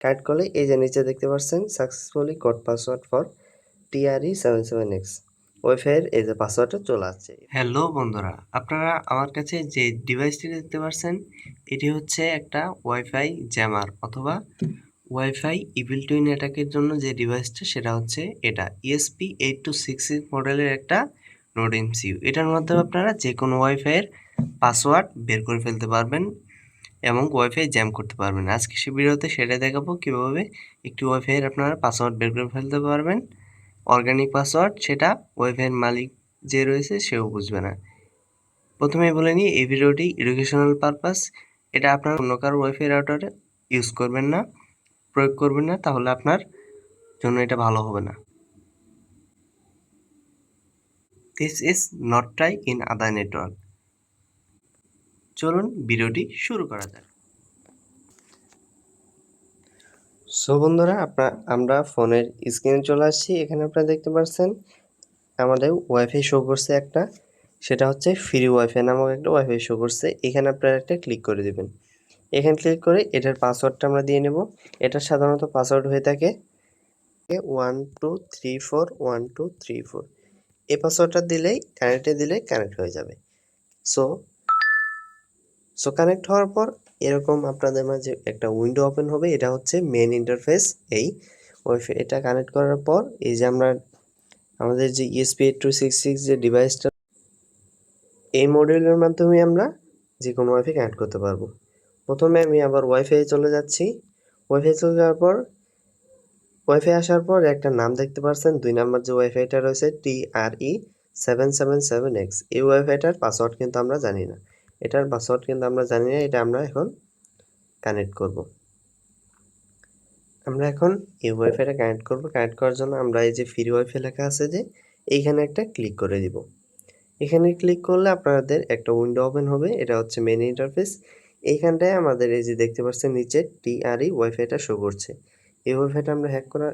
Connect করলে এই যে নিচে দেখতে পাচ্ছেন successfully goat password for TRE77X ওয়াইফাইয়ের এই যে পাসওয়ার্ডটা চলে আসছে। হ্যালো বন্ধুরা, আপনারা আমার কাছে যে ডিভাইসটি দেখতে পাচ্ছেন এটি হচ্ছে একটা ওয়াইফাই জ্যামার অথবা ওয়াইফাই ইভিল টুইন অ্যাটাকের জন্য যে ডিভাইসটা সেটা হচ্ছে এটা ESP8266 মডেলের একটা নোড MCU। এটার মাধ্যমে আপনারা যে কোনো ওয়াইফাইয়ের পাসওয়ার্ড বের করে ফেলতে পারবেন এবং ওয়াইফাই জ্যাম করতে পারবেন। আজকে সে ভিডিওতে সেটা দেখাবো কীভাবে একটি ওয়াইফাইয়ের আপনারা পাসওয়ার্ড বের করে ফেলতে পারবেন। অর্গানিক পাসওয়ার্ড, সেটা ওয়াইফাইয়ের মালিক যে রয়েছে সেও বুঝবে না। প্রথমেই বলে নিই, এই ভিডিওটি এডুকেশনাল পারপাস। এটা আপনার অন্য কারো ওয়াইফাই রাউটারে ইউজ করবেন না, প্রয়োগ করবেন না, তাহলে আপনার জন্য এটা ভালো হবে না। This is not try in other network. চলুন ভিডিওটি শুরু করা যাক। সো বন্ধুরা, আমরা ফোনের স্ক্রিনে চলে আসছি। এখানে আপনারা দেখতে পাচ্ছেন আমাদের ওয়াইফাই শো করছে একটা, সেটা হচ্ছে ফ্রি ওয়াইফাই নামক একটা ওয়াইফাই শো করছে। এখানে আপনারা একটা ক্লিক করে দেবেন। এখানে ক্লিক করে এটার পাসওয়ার্ডটা আমরা দিয়ে নেব। এটা সাধারণত পাসওয়ার্ড হয়ে থাকে 12341234। এই পাসওয়ার্ডটা দিলেই কানেক্ট হয়ে যাবে। সো কানেক্ট হওয়ার পর এরকম আপনাদের মাঝে একটা উইন্ডো ওপেন হবে। এটা হচ্ছে মেন ইন্টারফেস। এই ওয়াইফাই এটা কানেক্ট করার পর এই যে আমাদের যে ESP8266 যে ডিভাইসটা, এই মডিউলের মাধ্যমে আমরা যে কোনো ওয়াইফাই কানেক্ট করতে পারবো। প্রথমে আমি আবার ওয়াইফাই চলে যাচ্ছি। ওয়াইফাই চলে যাওয়ার পর ওয়াইফাই আসার পর একটা নাম দেখতে পাচ্ছেন, 2 নাম্বার যে ওয়াইফাইটা রয়েছে TRE777X। এই ওয়াইফাইটার পাসওয়ার্ড কিন্তু আমরা জানি না। এটার পাসওয়ার্ড কিন্তু আমরা জানি না। এটা আমরা এখন কানেক্ট করব। আমরা এখন এই ওয়াইফাইটা কানেক্ট করব। কানেক্ট করার জন্য আমরা এই যে ফ্রি ওয়াইফাই লেখা আছে যে এইখানে একটা ক্লিক করে দিব। এখানে ক্লিক করলে আপনাদের একটা উইন্ডো ওপেন হবে। এটা হচ্ছে মেন ইন্টারফেস। এইখানটায় আমাদের এই যে দেখতে পাচ্ছেন নিচে TRE ওয়াইফাইটা শো করছে। এই ওয়াইফাইটা আমরা হ্যাক করা,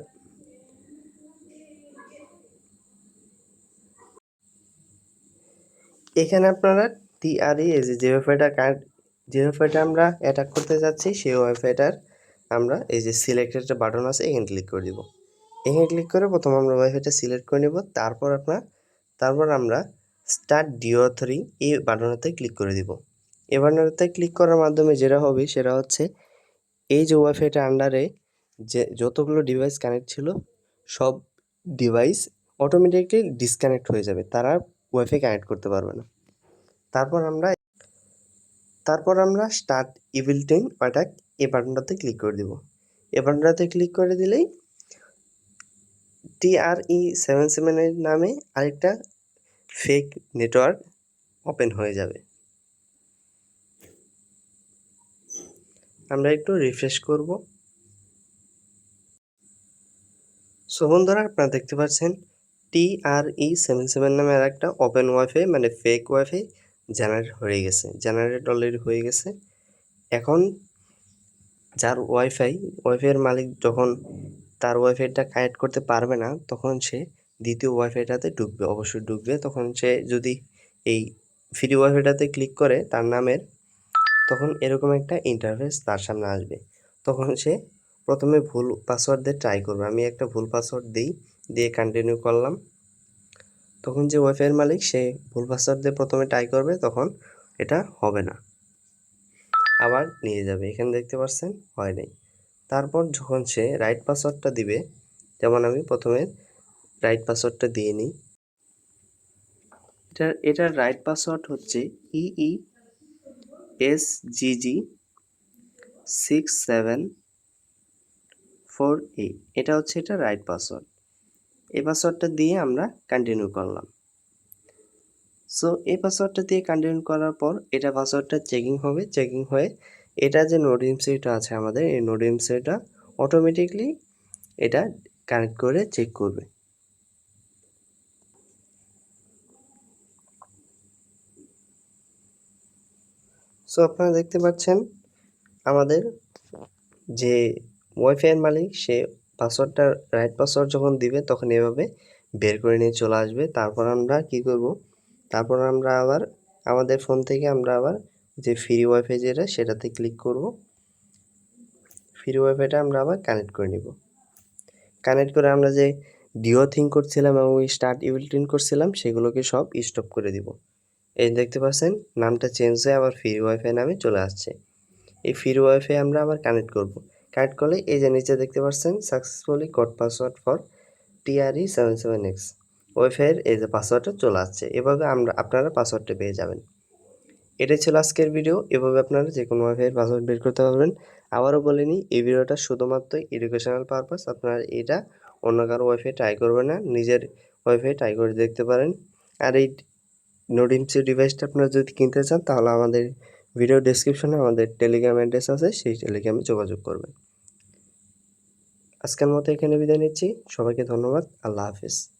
এখানে আপনারা TRE এই যে ওয়াইফাইটা আমরা অ্যাটাক করতে যাচ্ছি সেই ওয়াইফাইটার আমরা এই যে সিলেক্টেড একটা বাটন আছে, এখানে ক্লিক করে দিব। এখানে ক্লিক করে প্রথম আমরা ওয়াইফাইটা সিলেক্ট করে নেব। তারপর আমরা স্টার্ট ডিওথরিং এই বাটনটাতে ক্লিক করে দিব। এই বাটনটাতে ক্লিক করার মাধ্যমে যেটা হবে সেটা হচ্ছে এই যে ওয়াইফাইটার আন্ডারে যে যতগুলো ডিভাইস কানেক্ট ছিল সব ডিভাইস অটোমেটিকলি ডিসকানেক্ট হয়ে যাবে, তারা ওয়াইফাই কানেক্ট করতে পারবে না। তারপর আমরা স্টার্ট ইভিল টুইন অ্যাটাক এই বাটনটাতে ক্লিক করে দিব। এই বাটনটাতে ক্লিক করে দিলেই TRE77 নামে আরেকটা ফেক নেটওয়ার্ক ওপেন হয়ে যাবে। আমরা একটু রিফ্রেশ করব। সো বন্ধুরা, আপনারা দেখতে পাচ্ছেন TRE77 নামে আরেকটা ওপেন ওয়াইফাই মানে ফেক ওয়াইফাই জেনারেট অলরেডি হয়ে গেছে। এখন যার ওয়াইফাইয়ের মালিক যখন তার ওয়াইফাইটা কানেক্ট করতে পারবে না, তখন সে দ্বিতীয় ওয়াইফাইটাতে অবশ্যই ঢুকবে। তখন সে যদি এই ফ্রি ওয়াইফাইটাতে ক্লিক করে তার নামের, তখন এরকম একটা ইন্টারফেস তার সামনে আসবে। তখন সে প্রথমে ভুল পাসওয়ার্ড দিয়ে ট্রাই করবে। আমি একটা ভুল পাসওয়ার্ড দিয়ে কন্টিনিউ করলাম। তখন যে ওয়াইফাইয়ের মালিক সে ভুল পাসওয়ার্ড দিয়ে প্রথমে ট্রাই করবে, তখন এটা হবে না, আবার নিয়ে যাবে। এখানে দেখতে পাচ্ছেন হয় নাই। তারপর যখন সে রাইট পাসওয়ার্ডটা দিবে, যেমন আমি প্রথমে রাইট পাসওয়ার্ডটা দিয়ে নিই। এটার রাইট পাসওয়ার্ড হচ্ছে EESGG6748। এটা হচ্ছে এটা রাইট পাসওয়ার্ড। এই পাসওয়ার্ডটা দিয়ে আমরা কন্টিনিউ করলাম। সো এই পাসওয়ার্ডটা দিয়ে কন্টিনিউ করার পর এটা পাসওয়ার্ডটা চেকিং হবে। চেকিং হয়ে এটা যে নোড এমসিউটা আছে আমাদের, এই নোড এমসিউটা অটোমেটিকলি এটা কানেক্ট করে চেক করবে। সো আপনারা দেখতে পাচ্ছেন আমাদের যে ওয়াইফাইয়ের মালিক সে পাসওয়ার্ডটা রাইট পাসওয়ার্ড যখন দিবে তখন এভাবে বের করে নিয়ে চলে আসবে। তারপর আমরা কি করব, তারপর আমরা আবার আমাদের ফোন থেকে আমরা আবার যে ফ্রি ওয়াইফাই যেটা সেটাতে ক্লিক করব। ফ্রি ওয়াইফাইটা আমরা আবার কানেক্ট করে নিব। কানেক্ট করে আমরা যে ডিও থিং করছিলাম এবং স্টার্ট ইউটিলিটি করছিলাম সেগুলোকে সব স্টপ করে দিব। এই দেখতে পাচ্ছেন নামটা চেঞ্জ হয়ে আবার ফ্রি ওয়াইফাই নামে চলে আসছে। এই ফ্রি ওয়াইফাই আমরা আবার কানেক্ট করব। কানেক্ট করলে এই যে নিচে দেখতে পাচ্ছেন successfully goat password for TRE77X ওয়াইফাইয়ের এই যে পাসওয়ার্ডটা চলে আসছে। এভাবে আপনারা পাসওয়ার্ডটা পেয়ে যাবেন। এটাই ছিল আজকের ভিডিও। এভাবে আপনারা যে কোনো ওয়াইফাইয়ের পাসওয়ার্ড বের করতে পারবেন। আবারও বলে নিই, এই ভিডিওটা শুধুমাত্র এডুকেশনাল পারপাস। আপনারা এটা অন্য কারো ওয়াইফাই ট্রাই করবেন না, নিজের ওয়াইফাই ট্রাই করে দেখতে পারেন। আর এই নোডিমসি ডিভাইসটা আপনারা যদি কিনতে চান তাহলে আমাদের ভিডিও ডেসক্রিপশনে আমাদের টেলিগ্রাম অ্যাড্রেস আছে, সেই টেলিগ্রামে যোগাযোগ করবেন। আজকের মতো এখানে বিদায় নিচ্ছি। সবাইকে ধন্যবাদ। আল্লাহ হাফিজ।